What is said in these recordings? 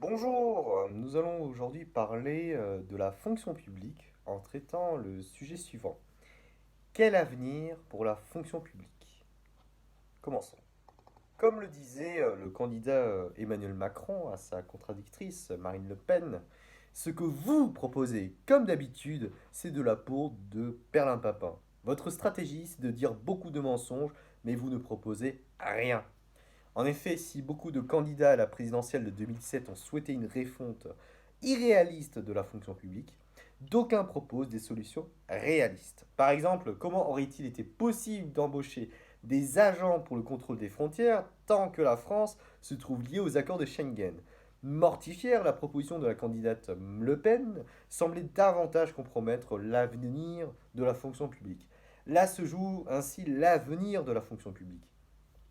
Bonjour, nous allons aujourd'hui parler de la fonction publique en traitant le sujet suivant. Quel avenir pour la fonction publique? Commençons. Comme le disait le candidat Emmanuel Macron à sa contradictrice Marine Le Pen, ce que vous proposez, comme d'habitude, c'est de la peau de perlimpapin. Votre stratégie, c'est de dire beaucoup de mensonges, mais vous ne proposez rien. En effet, si beaucoup de candidats à la présidentielle de 2007 ont souhaité une refonte irréaliste de la fonction publique, d'aucuns proposent des solutions réalistes. Par exemple, comment aurait-il été possible d'embaucher des agents pour le contrôle des frontières tant que la France se trouve liée aux accords de Schengen? Mortifière, la proposition de la candidate Le Pen semblait davantage compromettre l'avenir de la fonction publique. Là se joue ainsi l'avenir de la fonction publique.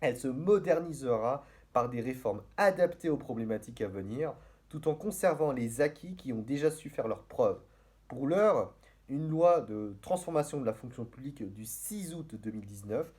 Elle se modernisera par des réformes adaptées aux problématiques à venir, tout en conservant les acquis qui ont déjà su faire leurs preuves. Pour l'heure, une loi de transformation de la fonction publique du 6 août 2019,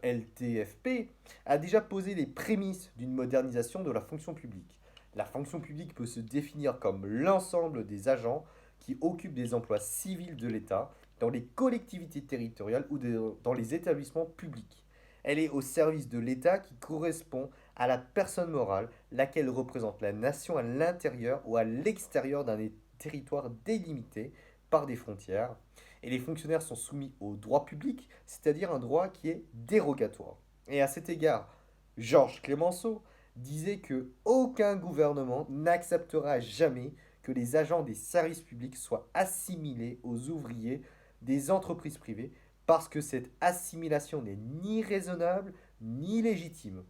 LTFP, a déjà posé les prémices d'une modernisation de la fonction publique. La fonction publique peut se définir comme l'ensemble des agents qui occupent des emplois civils de l'État dans les collectivités territoriales ou dans les établissements publics. Elle est au service de l'État qui correspond à la personne morale, laquelle représente la nation à l'intérieur ou à l'extérieur d'un territoire délimité par des frontières. Et les fonctionnaires sont soumis au droit public, c'est-à-dire un droit qui est dérogatoire. Et à cet égard, Georges Clemenceau disait que aucun gouvernement n'acceptera jamais que les agents des services publics soient assimilés aux ouvriers des entreprises privées parce que cette assimilation n'est ni raisonnable ni légitime.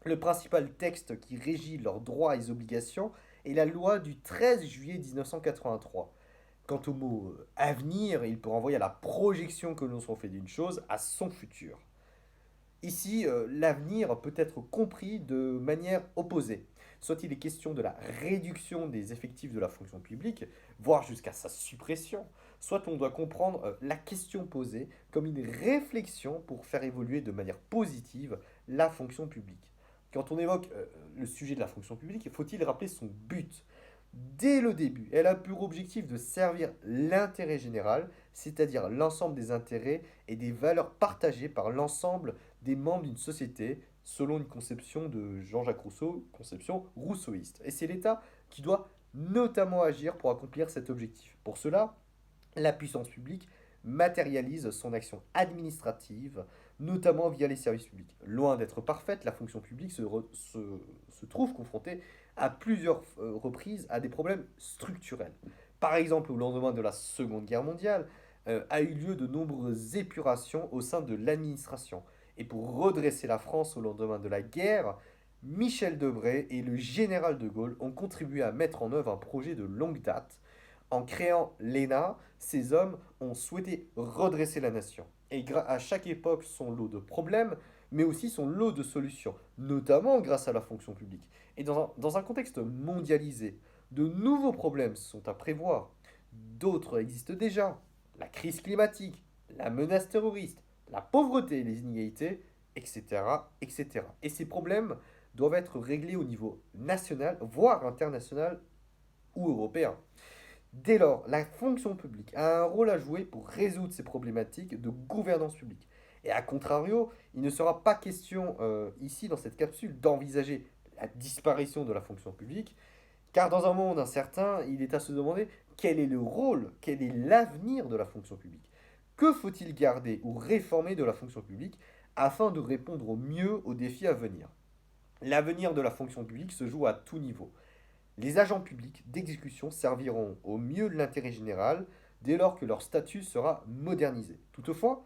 Le principal texte qui régit leurs droits et obligations est la loi du 13 juillet 1983. Quant au mot avenir, il peut renvoyer à la projection que l'on s'en fait d'une chose à son futur. Ici, l'avenir peut être compris de manière opposée. Soit il est question de la réduction des effectifs de la fonction publique, voire jusqu'à sa suppression, soit on doit comprendre la question posée comme une réflexion pour faire évoluer de manière positive la fonction publique. Quand on évoque le sujet de la fonction publique, faut-il rappeler son but? Dès le début, elle a pour objectif de servir l'intérêt général, c'est-à-dire l'ensemble des intérêts et des valeurs partagées par l'ensemble des membres d'une société, selon une conception de Jean-Jacques Rousseau, conception rousseauiste. Et c'est l'État qui doit notamment agir pour accomplir cet objectif. Pour cela, la puissance publique matérialise son action administrative, notamment via les services publics. Loin d'être parfaite, la fonction publique se trouve confrontée à plusieurs reprises à des problèmes structurels. Par exemple, au lendemain de la Seconde Guerre mondiale, a eu lieu de nombreuses épurations au sein de l'administration. Et pour redresser la France au lendemain de la guerre, Michel Debré et le général de Gaulle ont contribué à mettre en œuvre un projet de longue date. En créant l'ENA, ces hommes ont souhaité redresser la nation. Et à chaque époque, son lot de problèmes, mais aussi son lot de solutions, notamment grâce à la fonction publique. Et dans un contexte mondialisé, de nouveaux problèmes sont à prévoir. D'autres existent déjà. La crise climatique, la menace terroriste, la pauvreté et les inégalités, etc., etc. Et ces problèmes doivent être réglés au niveau national, voire international ou européen. Dès lors, la fonction publique a un rôle à jouer pour résoudre ces problématiques de gouvernance publique. Et à contrario, il ne sera pas question ici, dans cette capsule, d'envisager la disparition de la fonction publique, car dans un monde incertain, il est à se demander quel est le rôle, quel est l'avenir de la fonction publique. Que faut-il garder ou réformer de la fonction publique afin de répondre au mieux aux défis à venir? L'avenir de la fonction publique se joue à tout niveau. Les agents publics d'exécution serviront au mieux de l'intérêt général dès lors que leur statut sera modernisé. Toutefois,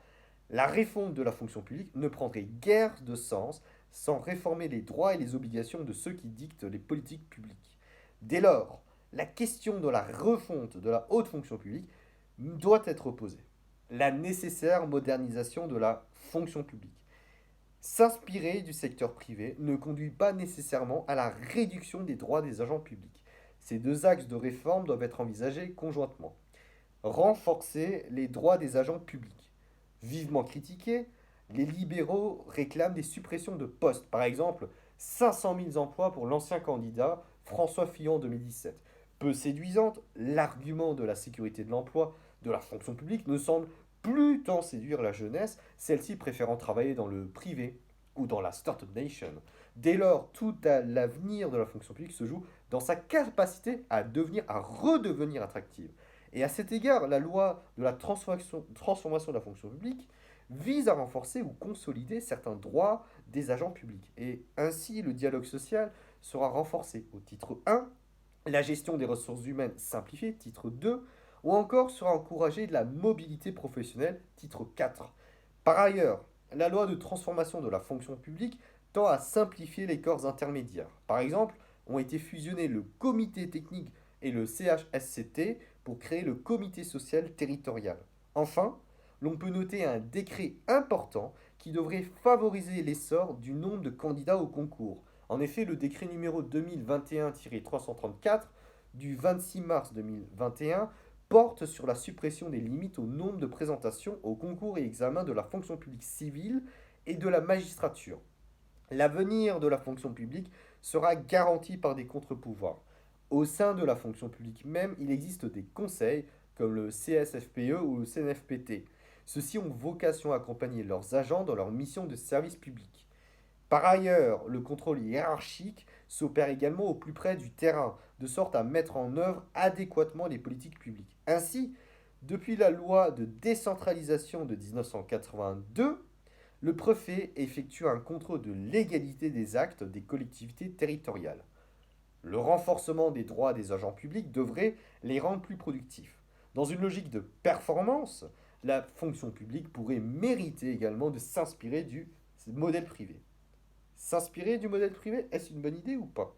la réforme de la fonction publique ne prendrait guère de sens sans réformer les droits et les obligations de ceux qui dictent les politiques publiques. Dès lors, la question de la refonte de la haute fonction publique doit être posée. La nécessaire modernisation de la fonction publique. S'inspirer du secteur privé ne conduit pas nécessairement à la réduction des droits des agents publics. Ces deux axes de réforme doivent être envisagés conjointement. Renforcer les droits des agents publics. Vivement critiqués, les libéraux réclament des suppressions de postes. Par exemple, 500 000 emplois pour l'ancien candidat François Fillon en 2017. Peu séduisante, l'argument de la sécurité de l'emploi de la fonction publique ne semble plus tant séduire la jeunesse, celle-ci préférant travailler dans le privé ou dans la Startup Nation. Dès lors, tout l'avenir de la fonction publique se joue dans sa capacité à redevenir attractive. Et à cet égard, la loi de la transformation de la fonction publique vise à renforcer ou consolider certains droits des agents publics. Et ainsi, le dialogue social sera renforcé au titre 1, la gestion des ressources humaines simplifiée, titre 2, ou encore sera encouragée la mobilité professionnelle, titre 4. Par ailleurs, la loi de transformation de la fonction publique tend à simplifier les corps intermédiaires. Par exemple, ont été fusionnés le comité technique et le CHSCT pour créer le comité social territorial. Enfin, l'on peut noter un décret important qui devrait favoriser l'essor du nombre de candidats au concours. En effet, le décret numéro 2021-334 du 26 mars 2021 porte sur la suppression des limites au nombre de présentations au concours et examens de la fonction publique civile et de la magistrature. L'avenir de la fonction publique sera garanti par des contre-pouvoirs. Au sein de la fonction publique même, il existe des conseils comme le CSFPE ou le CNFPT. Ceux-ci ont vocation à accompagner leurs agents dans leur mission de service public. Par ailleurs, le contrôle hiérarchique s'opère également au plus près du terrain, de sorte à mettre en œuvre adéquatement les politiques publiques. Ainsi, depuis la loi de décentralisation de 1982, le préfet effectue un contrôle de légalité des actes des collectivités territoriales. Le renforcement des droits des agents publics devrait les rendre plus productifs. Dans une logique de performance, la fonction publique pourrait mériter également de s'inspirer du modèle privé. S'inspirer du modèle privé, est-ce une bonne idée ou pas?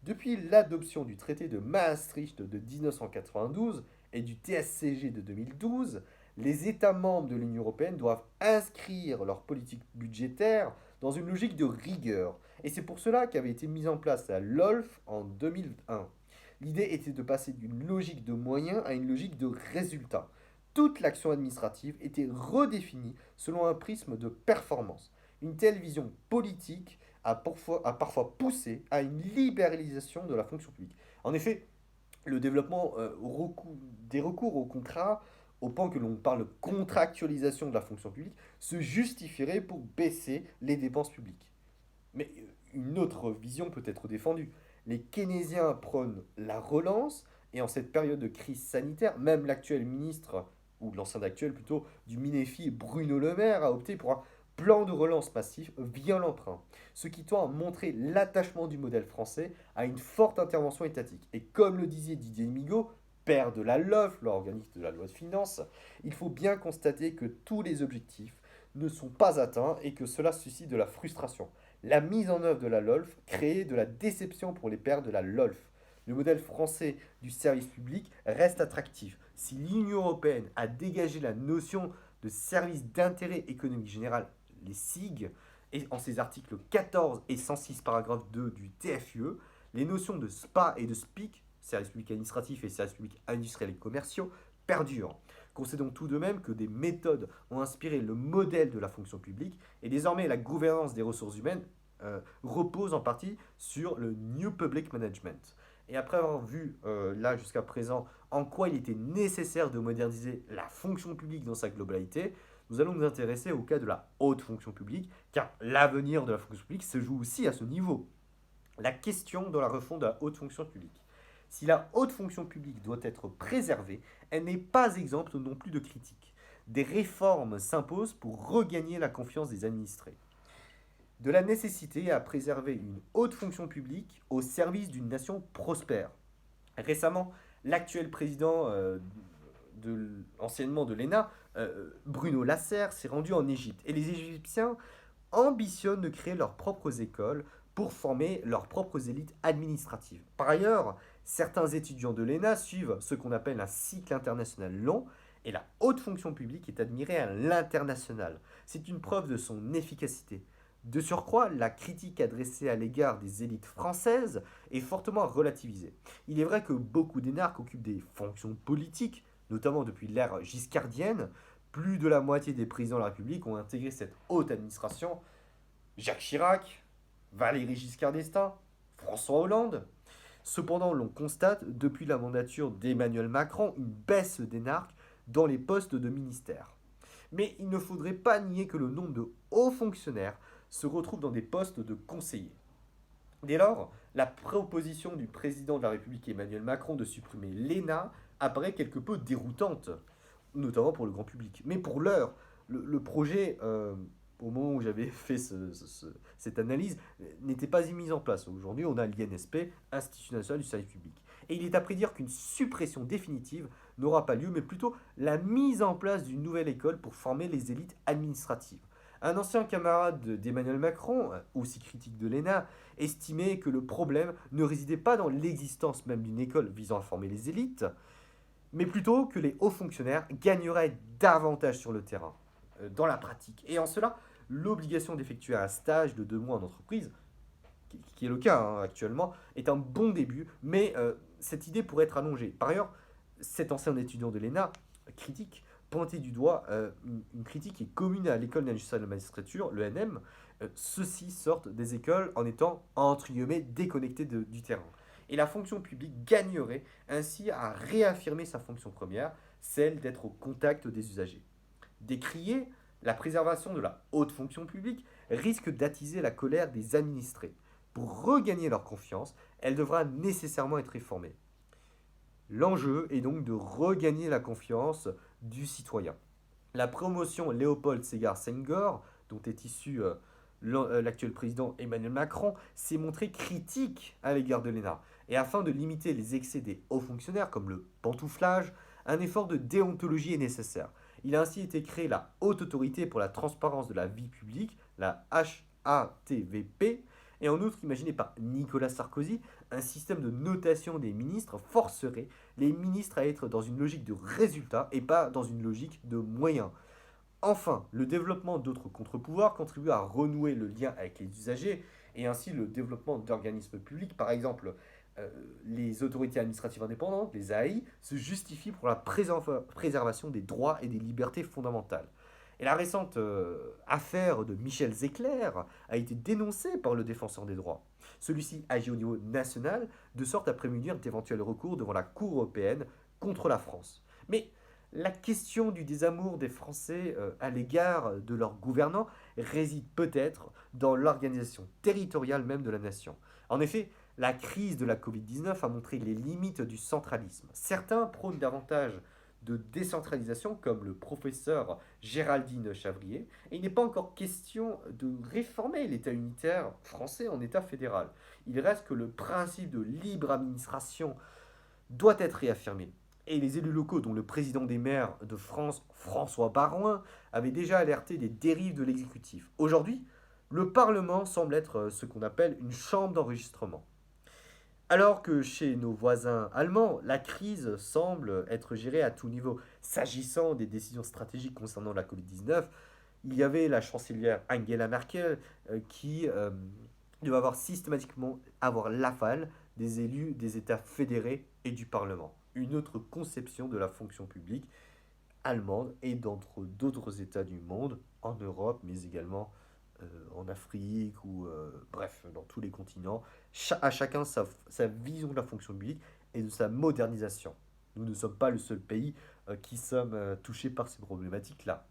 Depuis l'adoption du traité de Maastricht de 1992 et du TSCG de 2012, les États membres de l'Union européenne doivent inscrire leur politique budgétaire dans une logique de rigueur. Et c'est pour cela qu'avait été mise en place la LOLF en 2001. L'idée était de passer d'une logique de moyens à une logique de résultats. Toute l'action administrative était redéfinie selon un prisme de performance. Une telle vision politique a parfois poussé à une libéralisation de la fonction publique. En effet, le développement des recours au contrat, au point que l'on parle de contractualisation de la fonction publique, se justifierait pour baisser les dépenses publiques. Mais une autre vision peut être défendue. Les keynésiens prônent la relance, et en cette période de crise sanitaire, même l'actuel ministre, ou l'ancien actuel plutôt, du Minefi, Bruno Le Maire, a opté pour un plan de relance massif via l'emprunt, ce qui tend à montrer l'attachement du modèle français à une forte intervention étatique. Et comme le disait Didier Migaud, père de la LOLF, l'organisme de la loi de finances, il faut bien constater que tous les objectifs ne sont pas atteints et que cela suscite de la frustration. La mise en œuvre de la LOLF crée de la déception pour les pères de la LOLF. Le modèle français du service public reste attractif. Si l'Union européenne a dégagé la notion de service d'intérêt économique général, les SIG, et en ses articles 14 et 106 paragraphe 2 du TFUE, les notions de SPA et de SPIC, service public administratif et service public industriel et commerciaux, perdurent. Concédons tout de même que des méthodes ont inspiré le modèle de la fonction publique et désormais la gouvernance des ressources humaines repose en partie sur le New Public Management. Et après avoir vu là jusqu'à présent en quoi il était nécessaire de moderniser la fonction publique dans sa globalité, nous allons nous intéresser au cas de la haute fonction publique, car l'avenir de la fonction publique se joue aussi à ce niveau. La question de la refonte de la haute fonction publique. Si la haute fonction publique doit être préservée, elle n'est pas exempte non plus de critiques. Des réformes s'imposent pour regagner la confiance des administrés. De la nécessité à préserver une haute fonction publique au service d'une nation prospère. Récemment, l'actuel président anciennement de l'ENA, Bruno Lasserre, s'est rendu en Égypte. Et les Égyptiens ambitionnent de créer leurs propres écoles pour former leurs propres élites administratives. Par ailleurs, certains étudiants de l'ENA suivent ce qu'on appelle un cycle international long, et la haute fonction publique est admirée à l'international. C'est une preuve de son efficacité. De surcroît, la critique adressée à l'égard des élites françaises est fortement relativisée. Il est vrai que beaucoup d'énarques occupent des fonctions politiques, notamment depuis l'ère giscardienne. Plus de la moitié des présidents de la République ont intégré cette haute administration. Jacques Chirac, Valéry Giscard d'Estaing, François Hollande. Cependant, l'on constate, depuis la mandature d'Emmanuel Macron, une baisse des narcs dans les postes de ministère. Mais il ne faudrait pas nier que le nombre de hauts fonctionnaires se retrouve dans des postes de conseillers. Dès lors, la proposition du président de la République Emmanuel Macron de supprimer l'ENA apparaît quelque peu déroutante, notamment pour le grand public. Mais pour l'heure, le projet, au moment où j'avais fait cette analyse, n'était pas mis en place. Aujourd'hui, on a l'INSP, Institut national du service public. Et il est à prédire qu'une suppression définitive n'aura pas lieu, mais plutôt la mise en place d'une nouvelle école pour former les élites administratives. Un ancien camarade d'Emmanuel Macron, aussi critique de l'ENA, estimait que le problème ne résidait pas dans l'existence même d'une école visant à former les élites, mais plutôt que les hauts fonctionnaires gagneraient davantage sur le terrain, dans la pratique. Et en cela, l'obligation d'effectuer un stage de 2 mois en entreprise, qui est le cas actuellement, est un bon début, mais cette idée pourrait être allongée. Par ailleurs, cet ancien étudiant de l'ENA critique pointer du doigt une critique qui est commune à l'école d'industrie de la magistrature, le l'ENM. Ceux-ci sortent des écoles en étant, entre guillemets, déconnectés du terrain. Et la fonction publique gagnerait ainsi à réaffirmer sa fonction première, celle d'être au contact des usagers. Décrier la préservation de la haute fonction publique risque d'attiser la colère des administrés. Pour regagner leur confiance, elle devra nécessairement être réformée. L'enjeu est donc de regagner la confiance du citoyen. La promotion Léopold Ségar Senghor, dont est issu l'actuel président Emmanuel Macron, s'est montré critique à l'égard de l'ENA. Et afin de limiter les excès des hauts fonctionnaires, comme le pantouflage, un effort de déontologie est nécessaire. Il a ainsi été créé la Haute Autorité pour la Transparence de la Vie Publique, la HATVP, et en outre, imaginé par Nicolas Sarkozy, un système de notation des ministres forcerait les ministres à être dans une logique de résultat et pas dans une logique de moyens. Enfin, le développement d'autres contre-pouvoirs contribue à renouer le lien avec les usagers et ainsi le développement d'organismes publics, par exemple les autorités administratives indépendantes, les AI, se justifient pour la préservation des droits et des libertés fondamentales. Et la récente affaire de Michel Zecler a été dénoncée par le défenseur des droits. Celui-ci agit au niveau national de sorte à prémunir d'éventuels recours devant la Cour européenne contre la France. Mais la question du désamour des Français à l'égard de leurs gouvernants réside peut-être dans l'organisation territoriale même de la nation. En effet, la crise de la Covid-19 a montré les limites du centralisme. Certains prônent davantage de décentralisation, comme le professeur Géraldine Chavrier, et il n'est pas encore question de réformer l'État unitaire français en État fédéral. Il reste que le principe de libre administration doit être réaffirmé. Et les élus locaux, dont le président des maires de France, François Baroin, avaient déjà alerté des dérives de l'exécutif. Aujourd'hui, le Parlement semble être ce qu'on appelle une chambre d'enregistrement. Alors que chez nos voisins allemands, la crise semble être gérée à tout niveau. S'agissant des décisions stratégiques concernant la Covid-19, il y avait la chancelière Angela Merkel qui devait avoir systématiquement avoir l'aval des élus des États fédérés et du Parlement. Une autre conception de la fonction publique allemande et d'entre d'autres États du monde, en Europe, mais également en Afrique ou bref, dans tous les continents. À chacun sa vision de la fonction publique et de sa modernisation. Nous ne sommes pas le seul pays qui sommes touchés par ces problématiques-là.